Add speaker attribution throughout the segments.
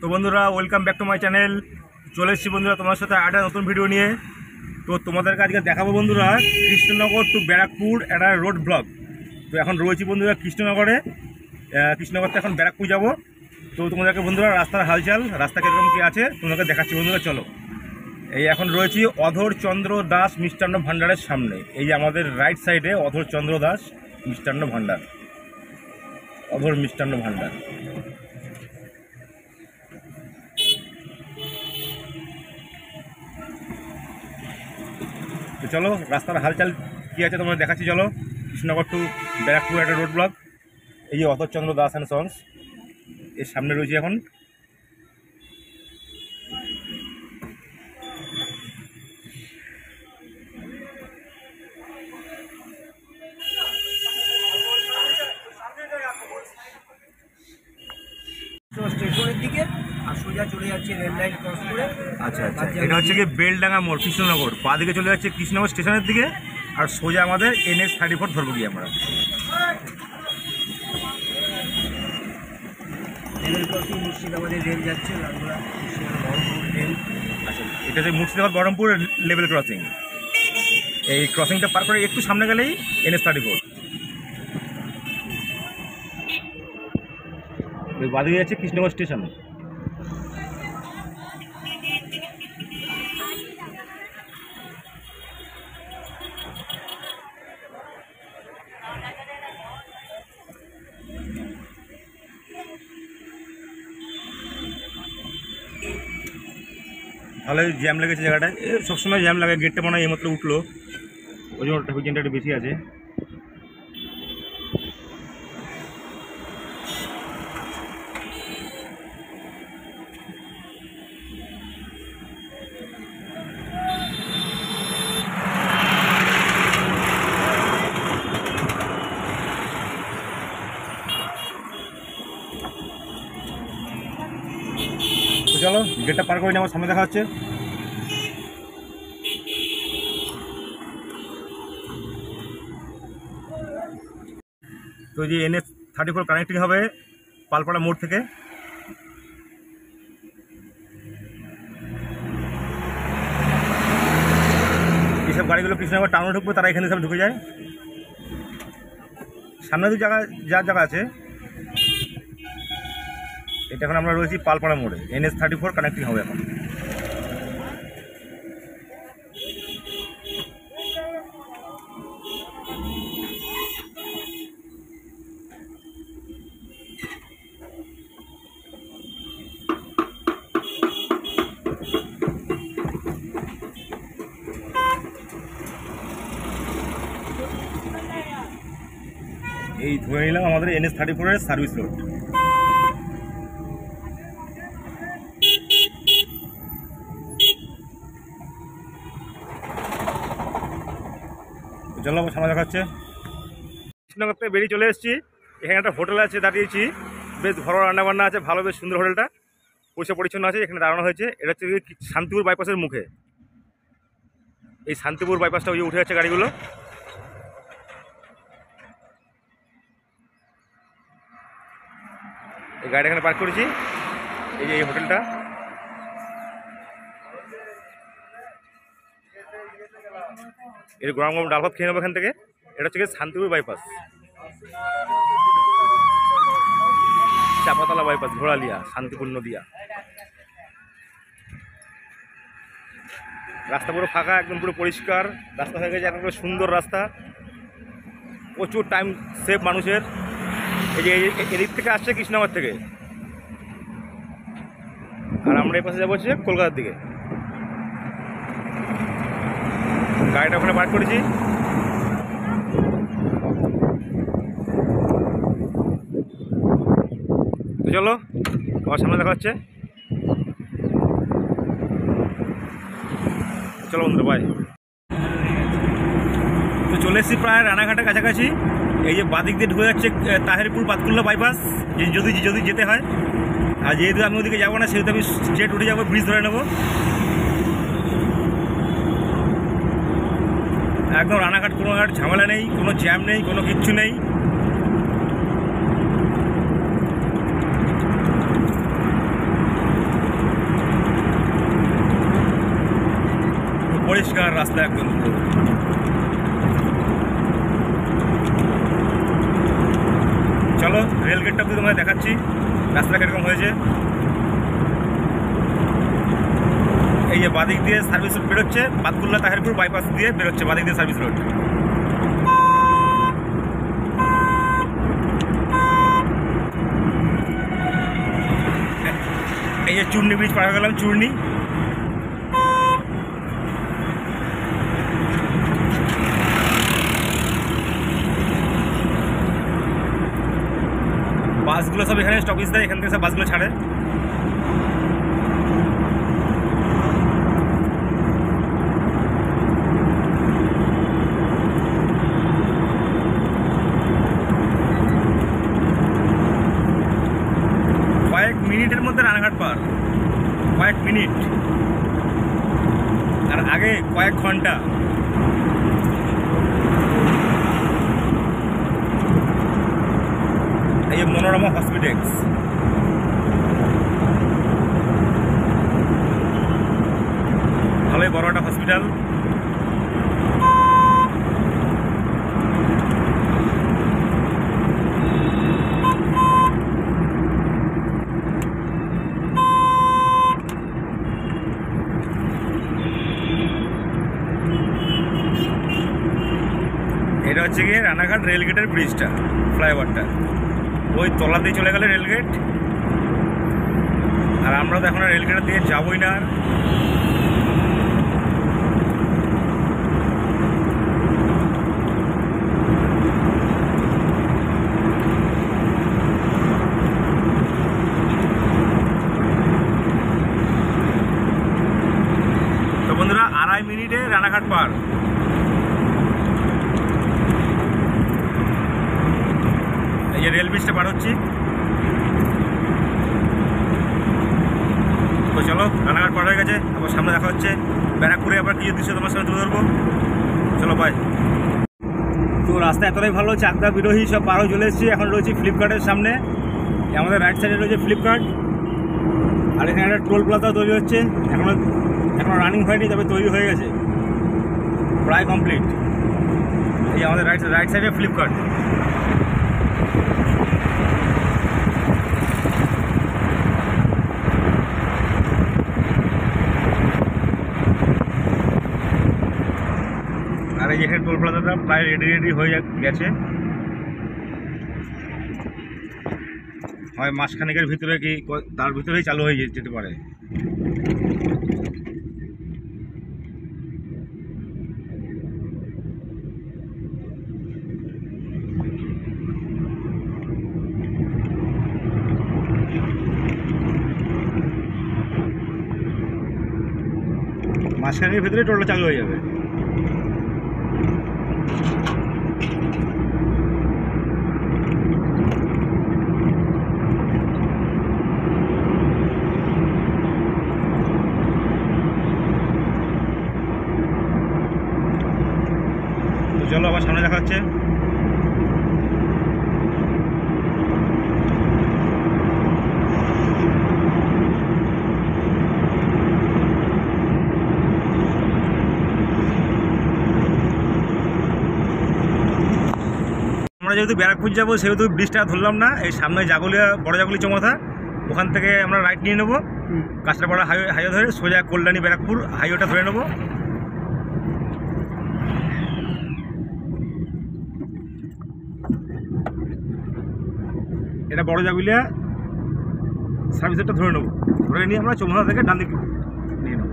Speaker 1: তো বন্ধুরা welcome back to my channel. চলে এসেছি বন্ধুরা তোমার সাথে একটা নতুন ভিডিও নিয়ে। তো তোমাদেরকে আজকে দেখাবো বন্ধুরা কৃষ্ণনগর টু ব্যারাকপুর একটা রোড ব্লগ। তো এখন রয়েছি বন্ধুরা কৃষ্ণনগরে, কৃষ্ণনগর থেকে এখন ব্যারাকপুর যাব। তো তোমাদেরকে বন্ধুরা রাস্তার হালচাল, রাস্তা কীরকম কী আছে তোমাদেরকে দেখাচ্ছি বন্ধুরা। চলো, এই এখন রয়েছি অধর চন্দ্র দাস মিষ্টান্ন ভাণ্ডারের সামনে। এই যে আমাদের রাইট সাইডে অধর চন্দ্র দাস মিষ্টান্ন ভাণ্ডার, অধর মিষ্টান্ন ভাণ্ডার। তো চলো রাস্তার হালচাল কী আছে তোমরা দেখাচ্ছি। চলো, কৃষ্ণনগর টু ব্যারাকপুর একটা রোড ব্লক। এই যে অধরচন্দ্র দাস অ্যান্ড সন্স এর সামনে রয়েছে এখন।
Speaker 2: স্টেশনের দিকে আর সোজা চলে যাচ্ছে রেল লাইন ক্রস করে।
Speaker 1: আচ্ছা আচ্ছা, এটা হচ্ছে কি বেলডাঙ্গা মোড় কৃষ্ণনগর, পা দিকে চলে যাচ্ছে কৃষ্ণনগর স্টেশনের দিকে, আর সোজা আমাদের NH-34 ধরবো গিয়ে আমরা।
Speaker 2: রেল ক্রসিং মুর্শিদাবাদের রেল যাচ্ছে, লালগোলা বহরমপুর রেল।
Speaker 1: আচ্ছা, এটা যে মুর্শিদাবাদ বহরমপুর লেভেল ক্রসিং। এই ক্রসিংটা পার করে একটু সামনে গেলেই NH-34। বাদিকে যাচ্ছে কৃষ্ণনগর স্টেশন। ভালোই জ্যাম লেগেছে জায়গাটায়, সবসময় জ্যাম লাগে। গেটটা মনে হয় এইমাত্র উঠলো, ওই জন্য ট্রাফিক জ্যামটা একটু বেশি আছে। চলো গেটটা পার করে নিয়ে আমার সামনে দেখা হচ্ছে। তো যে NH-34 কানেক্টিং হবে পালপাড়া মোড় থেকে। এইসব গাড়িগুলো কৃষ্ণনগর টাউনে ঢুকবে, তারা এখানে সব ঢুকে যায়। সামনে দু জায়গা যার জায়গা আছে, এটা এখন আমরা রয়েছি পালপাড়া মোড়ে। NH-34 কানেক্টিং হবে এখন। এই ধরে নিলাম আমাদের NH-34 সার্ভিস রোড। চলো সামনে দেখাচ্ছে। কৃষ্ণনগর থেকে বেরিয়ে চলে এসেছি, এখানে একটা হোটেল আছে, দাঁড়িয়েছি। বেশ ঘরোয়া রান্নাবান্না আছে, ভালো, বেশ সুন্দর হোটেলটা, পরিষ্কার পরিচ্ছন্ন আছে। এখানে দাঁড়ানো হয়েছে। এটা হচ্ছে শান্তিপুর বাইপাসের মুখে। এই শান্তিপুর বাইপাসটা ওই উঠে যাচ্ছে গাড়িগুলো। এই গাড়িটা এখানে পার্ক করেছি। এই যে এই হোটেলটা, এর গরম গরম ডাল ভাত খেয়ে নেবো এখান থেকে। এটা হচ্ছে শান্তিপুর বাইপাস, চাপাতলা বাইপাস, ঘোড়ালিয়া, শান্তিপুর নদিয়া। রাস্তা পুরো ফাঁকা, একদম পুরো পরিষ্কার রাস্তা হয়ে গেছে, একদম সুন্দর রাস্তা। প্রচুর টাইম সেভ মানুষের। এই যে এদিক থেকে আসছে কৃষ্ণনগর থেকে, আর আমরা এই পাশে যাবো হচ্ছে কলকাতার দিকে। গাড়িটা ওখানে পার্ক করেছি। তো চলো আমার সামনে দেখা হচ্ছে। চলো বন্ধুরা, বাই। তো চলে এসেছি প্রায় রানাঘাটের কাছাকাছি। এই যে বাদিক দিয়ে ঢুকে যাচ্ছে তাহিরপুর পাতকুল্লা বাইপাস, যদি যেতে হয়। আর যেহেতু আমি ওদিকে যাবো না, সেহেতু আমি স্ট্রেট উঠে যাবো, ব্রিজ ধরে নেবো। একদম রানাঘাট, কোনো ঝামেলা নেই, কোনো জ্যাম নেই, কোনো কিচ্ছু নেই। পরিষ্কার রাস্তা একদম। চলো রেলগেটটা অব্দি তোমাদের দেখাচ্ছি রাস্তাটা কিরকম হয়েছে। এই যে বাদিক দিয়ে সার্ভিস রোড বেরোচ্ছে, বাতকুল্লা তাহিরপুর বাইপাস দিয়ে বেরোচ্ছে বাদিক দিয়ে সার্ভিস রোড। এই যে চূর্ণী ব্রিজ পার হয়ে গেলাম, চূর্ণী। বাসগুলো সব এখানে স্টপেজ দেয়, এখান থেকে সব বাসগুলো ছাড়ে। কয়েক মিনিটের মধ্যে রানাঘাট পার, কয়েক মিনিট, আর আগে কয়েক ঘন্টা। এই যে মনোরমা হসপিটালস, ভালোই বড় একটা হসপিটাল। এটা হচ্ছে গিয়ে রানাঘাট রেলগেটের ব্রিজটা, ফ্লাইওভারটা। ওই তলাতেই চলে গেলে রেলগেট, আর আমরা তো এখন আর রেলগেটের দিয়ে যাবোই না। তো বন্ধুরা 2.5 মিনিটে রানাঘাট পার। এই যে রেল ব্রিজটা পার হচ্ছি। তো চলো রানাঘাট পার হয়ে গেছে, আবার সামনে দেখা হচ্ছে ব্যারাকপুরে আবার কিছু দৃশ্য তোমার সামনে তুলে ধরবো। চলো বাই। তো রাস্তা এতটাই ভালো, চাকদা বিরোহী সব পার হয়ে চলে এসেছি। এখন রয়েছি ফ্লিপকার্টের সামনে। আমাদের রাইট সাইডে রয়েছে ফ্লিপকার্ট, আর এখানে একটা টোল প্লাজা তৈরি হচ্ছে। এখনো রানিং হয়নি, তবে তৈরি হয়ে গেছে, প্রায় কমপ্লিট। এই আমাদের রাইট সাইডে ফ্লিপকার্ট। আর এই যেখানে টোল প্লাজাটা প্রায় রেডি হয়ে গেছে, হয় মাসখানেকের ভিতরে কি তার ভিতরেই চালু হয়ে যেতে পারে। মাসখানেকের ভিতরে টোলটা চালু হয়ে যাবে। চলো আবার সামনে দেখা হচ্ছে। আমরা যেহেতু ব্যারাকপুর যাবো সেহেতু ব্রিজটা ধরলাম না, এই সামনে জাগুলিয়া বড় জাগুলি চৌমাথা, ওখান থেকে আমরা রাইট নিয়ে নেবো, কাঁচরাপাড়া হাইওয়ে ধরে সোজা কল্যাণী ব্যারাকপুর হাইওয়েটা ধরে নেবো। এটা বড় জাগুলিয়া সার্ভিসেরটা ধরে নেবো, ধরে নিয়ে আমরা চৌমাথা থেকে ডান দিকে নিয়ে নেবো।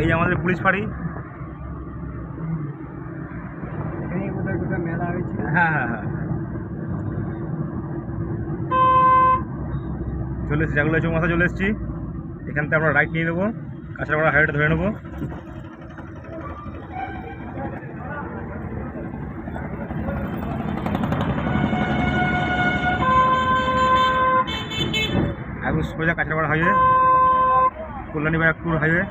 Speaker 1: এই যে আমাদের পুলিশ ফাঁড়ি।
Speaker 2: মেলা হয়েছে।
Speaker 1: হ্যাঁ হ্যাঁ হ্যাঁ, চলে এসেছি জাগুলিয়া চৌমাথা চলে এসেছি। এখান থেকে আমরা রাইট নিয়ে নেবো, কাঁচরাপাড়া হাইওয়েটা ধরে নেবো। একদম সোজা কাঁচরাপাড়া হাইওয়ে। কল্যাণী ব্যারাকপুর হাইওয়ে।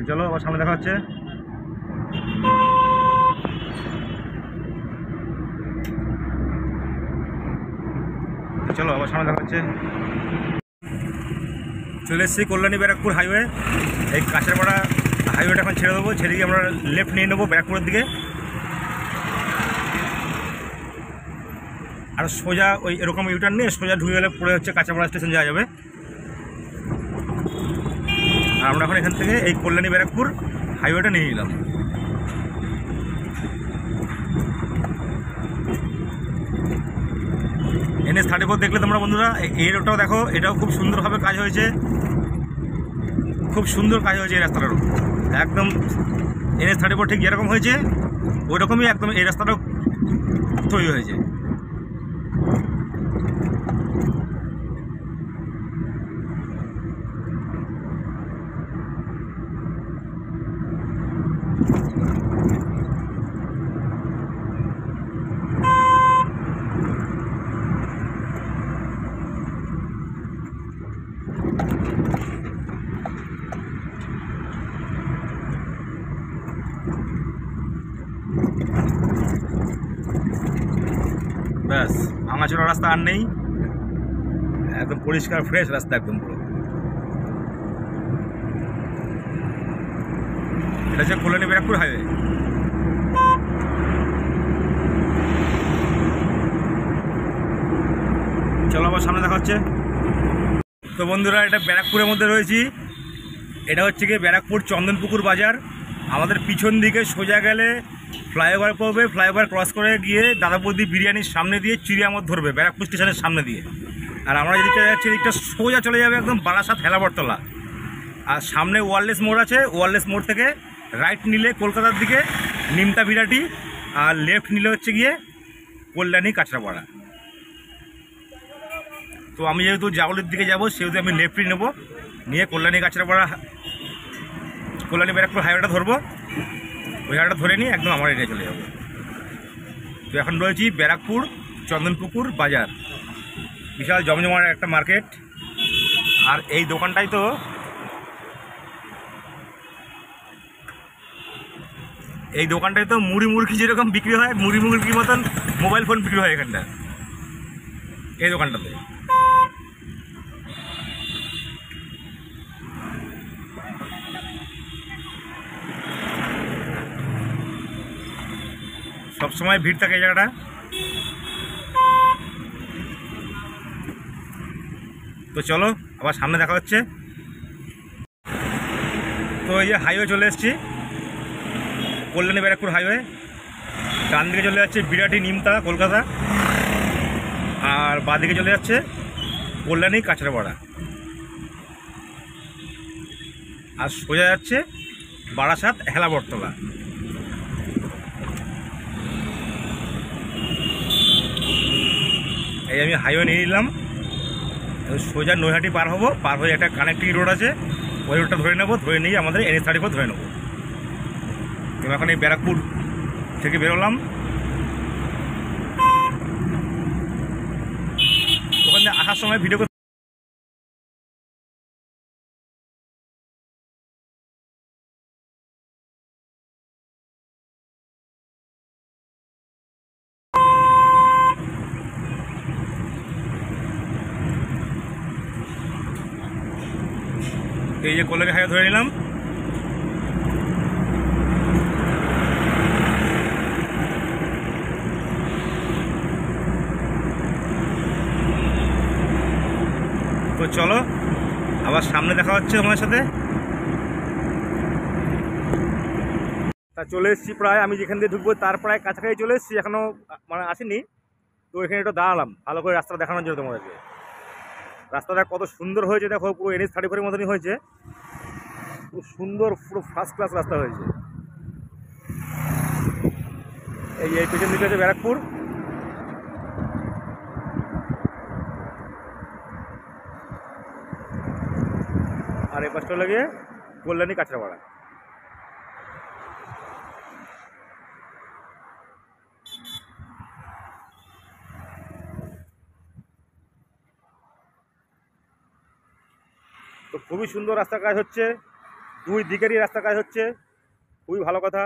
Speaker 1: চলো আবার সামনে দেখা হচ্ছে। চলো আবার সামনে দেখা হচ্ছে। চলে এসেছি কল্যাণী ব্যারাকপুর হাইওয়ে। এই কাঁচরাপাড়া হাইওয়েটা এখন ছেড়ে দেবো, ছেড়ে গিয়ে আমরা লেফট নিয়ে নেবো ব্যারাকপুরের দিকে। আর সোজা ওই এরকম ইউটার্ন নিয়ে সোজা ঢুকে গেলে পড়ে হচ্ছে কাঁচরাপাড়া স্টেশন যাওয়া যাবে। আর আমরা এখন এখান থেকে এই কল্যাণী ব্যারাকপুর হাইওয়েটা নিয়ে নিলাম। NH-34 দেখলে তোমরা বন্ধুরা, এই রোডটাও দেখো, এটাও খুব সুন্দরভাবে কাজ হয়েছে, খুব সুন্দর কাজ হয়েছে এই রাস্তাটারও। একদম NH-34 ঠিক যেরকম হয়েছে ওই রকমই একদম এই রাস্তাটাও তৈরি হয়েছে। ব্যাস, ভাঙাচোরা রাস্তা আর নেই, একদম পরিষ্কার ফ্রেশ রাস্তা একদম পুরো। এটা হচ্ছে কল্যাণী ব্যারাকপুর হাইওয়ে। চলো আবার সামনে দেখা হচ্ছে। তো বন্ধুরা, এটা ব্যারাকপুরের মধ্যে রয়েছি। এটা হচ্ছে গিয়ে ব্যারাকপুর চন্দনপুকুর বাজার। আমাদের পিছন দিকে সোজা গেলে ফ্লাইওভার পড়বে, ফ্লাইওভার ক্রস করে গিয়ে দাদাবৌদি বিরিয়ানির সামনে দিয়ে চিড়িয়ামত ধরবে ব্যারাকপুর স্টেশনের সামনে দিয়ে। আর আমরা যেদিকটা যাচ্ছি এদিকটা সোজা চলে যাবে একদম বারাসাত হেলাবরতলা। আর সামনে ওয়ারলেস মোড় আছে, ওয়ারলেস মোড় থেকে রাইট নিলে কলকাতার দিকে নিমতা বিরাটি, আর লেফট নিলে হচ্ছে গিয়ে কল্যাণী কাঁচরাপাড়া। তো আমি যেহেতু জাগলির দিকে যাব সেহেতু আমি লেফটই নেব, নিয়ে কল্যাণী কাঁচরাপাড়া কল্যাণী ব্যারাকপুর হাইওয়েটা ধরবো। ওই হাইওয়েটা ধরে নিয়ে একদম আমার এরিয়া চলে যাবো। তো এখন রয়েছি ব্যারাকপুর চন্দনপুকুর বাজার, বিশাল জমজমাট একটা মার্কেট। আর এই দোকানটাই তো মুড়ি মুরগি যেরকম বিক্রি হয়, মুড়ি মুরগির মতন মোবাইল ফোন বিক্রি হয় এখানটা, এই দোকানটাতে। সবসময় ভিড় থাকে এই জায়গাটা। তো চলো আবার সামনে দেখা হচ্ছে। তো এই যে হাইওয়ে চলে এসেছি, কল্যাণী ব্যারাকপুর হাইওয়ে। ডান দিকে চলে যাচ্ছে বিরাটি নিমতা কলকাতা, আর বাঁদিকে চলে যাচ্ছে কল্যাণী কাঁচরাপাড়া, আর সোজা যাচ্ছে বারাসাত হেলাবরতলা। এই আমি হাইওয়ে নিয়ে নিলাম, সোজা নৈহাটি পার হবো, পার হয়ে একটা কানেক্টিং রোড আছে, ওই রোডটা ধরে নেবো, ধরে নিয়ে আমাদের NH-34 ধরে নেবো। তো এখন এই ব্যারাকপুর থেকে বেরোলাম। ওখানে আসার সময় ভিডিও এই যে কল্যাণী হাইওয়ে ধরে নিলাম। তো চলো আবার সামনে দেখা হচ্ছে তোমার সাথে। তা চলে এসেছি প্রায়, আমি যেখান দিয়ে ঢুকবো তার প্রায় কাছাকাছি চলে এসেছি, এখনও মানে আসেনি। তো এখানে একটু দাঁড়ালাম ভালো করে রাস্তা দেখানোর জন্য তোমাদেরকে। রাস্তাটা কত সুন্দর হয়েছে দেখো, পুরো NH-34 মতনই হয়েছে, খুব সুন্দর, পুরো ফার্স্ট ক্লাস রাস্তা হয়েছে। এই পেছন দিকে আছে ব্যারাকপুর, আর এই পাশটা লাগে কল্যাণী কাঁচরাপাড়া। তো খুবই সুন্দর রাস্তা কাজ হচ্ছে, দুই দিকেরই রাস্তা কাজ হচ্ছে, খুবই ভালো কথা।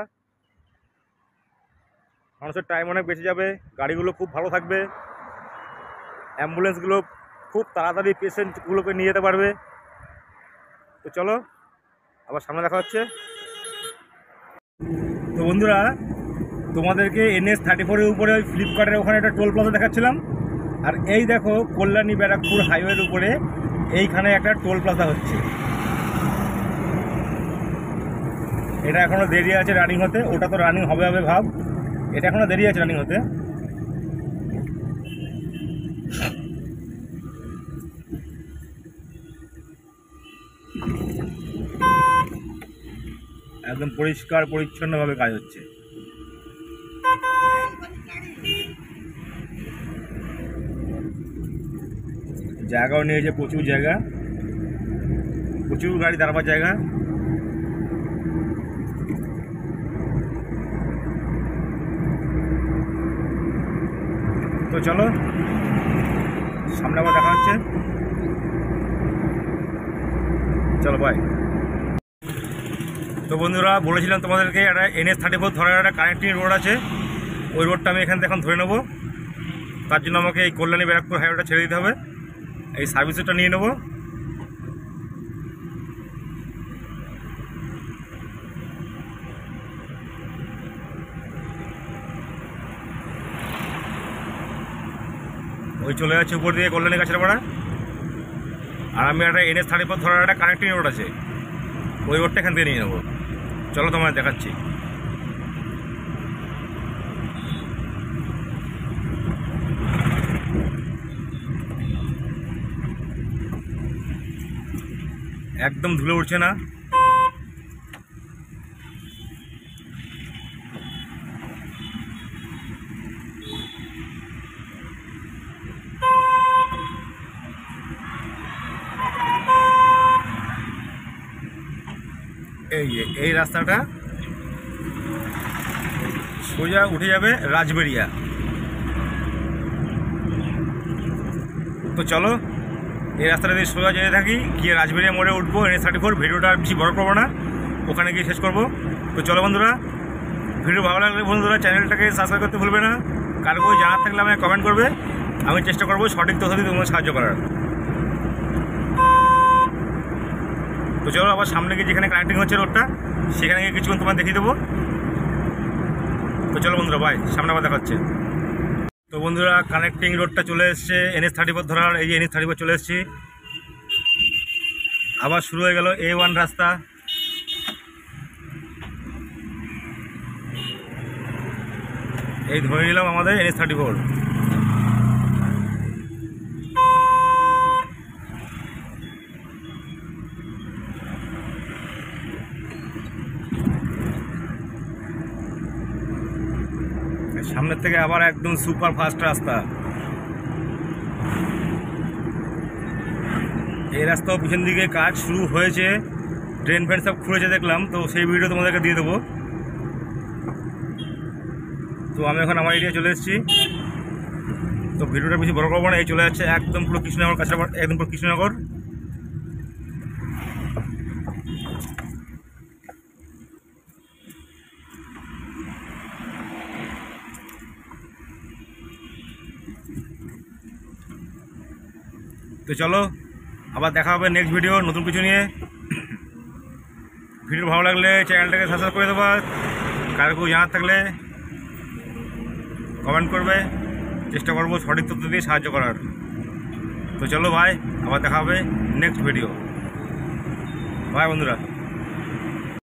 Speaker 1: মানুষের টাইম অনেক বেঁচে যাবে, গাড়িগুলো খুব ভালো থাকবে, অ্যাম্বুলেন্সগুলো খুব তাড়াতাড়ি পেশেন্টগুলোকে নিয়ে যেতে পারবে। তো চলো আবার সামনে দেখা হচ্ছে। তো বন্ধুরা, তোমাদেরকে NH-34-এর উপরে ওই ফ্লিপকার্টের ওখানে একটা টোল প্লাজা দেখাচ্ছিলাম, আর এই দেখো কল্যাণী ব্যারাকপুর হাইওয়ের উপরে এইখানে একটা টোল প্লাজা হচ্ছে। এটা এখনও দেরি আছে রানিং হতে, ওটা তো রানিং হবে হবে ভাব, এটা এখনও দেরি আছে রানিং হতে। একদম পরিষ্কার পরিচ্ছন্নভাবে কাজ হচ্ছে। জায়গাও নিয়েছে, প্রচুর জায়গা, প্রচুর গাড়ি দাঁড়াবার জায়গা। তো চলো সামনে আবার দেখা হচ্ছে, চলো বাই। তো বন্ধুরা, বলেছিলাম তোমাদেরকে একটা NH-34 ধরার একটা কানেক্টিং রোড আছে, ওই রোডটা আমি এখান থেকে এখন ধরে নেবো। তার জন্য আমাকে এই কল্যাণী ব্যারাকপুর হাইওয়েটা ছেড়ে দিতে হবে, এই সার্ভিস রোডটা নিয়ে নেবো। ওই চলে যাচ্ছে উপর দিয়ে কল্যাণী কাছড়াপাড়া, আর আমি একটা NH-34 ধরার একটা কানেক্টিং রোড আছে, ওই রোডটা এখান থেকে নিয়ে নেবো। চলো তোমায় দেখাচ্ছি। একদম ধুলো উঠছে না, এই রাস্তাটা সোজা উঠে যাবে রাজবেরিয়া। তো চলো এই রাস্তাটা দিয়ে সোজা যেতে থাকি, গিয়ে রাজবেরিয়া মোড়ে উঠবো NH-34। ভিডিওটা আর বেশি বড় করবো না, ওখানে গিয়ে শেষ করবো। তো চলো বন্ধুরা, ভিডিও ভালো লাগলে বন্ধুরা চ্যানেলটাকে সাবস্ক্রাইব করতে ভুলবে না। কারো কোনো জানার থাকলে আমাকে কমেন্ট করবে, আমি চেষ্টা করবো সঠিক তথ্য দিয়ে তোমাদের সাহায্য করার। তো চলো আবার সামনে গিয়ে যেখানে কানেক্টিং হচ্ছে রোডটা, সেখানে গিয়ে কিছুক্ষণ তোমার দেখিয়ে দেবো। তো চলো বন্ধুরা বাই, সামনে আবার দেখা হচ্ছে। তো বন্ধুরা, কানেক্টিং রোডটা চলে এসছে NH-34 ধরার, এই যে NH-34 চলে এসেছি। আবার শুরু হয়ে গেল A1 রাস্তা। এই ধরে নিলাম আমাদের NH-34। সামনের থেকে আবার একদম সুপার ফাস্ট রাস্তা। এই রাস্তাও পিছন দিকে কাজ শুরু হয়েছে, ড্রেন ফ্রেন সব খুলেছে দেখলাম, তো সেই ভিডিও তোমাদেরকে দিয়ে দেবো। তো আমি এখন আমার এরিয়া চলে এসেছি, তো ভিডিওটা বেশি বড় করবো না। এই চলে যাচ্ছে একদম পুরো কৃষ্ণনগর কাছে, একদম পুরো কৃষ্ণনগর। তো চলো আবার দেখা হবে নেক্সট ভিডিও নতুন কিছু নিয়ে। ভিডিও ভালো লাগলে চ্যানেলটাকে সাবস্ক্রাইব করে দেবো, কারো কেউ জানার থাকলে কমেন্ট করবে, চেষ্টা করবো সঠিক তথ্য দিয়ে সাহায্য করার। তো চলো ভাই, আবার দেখা হবে নেক্সট ভিডিও। বাই বন্ধুরা।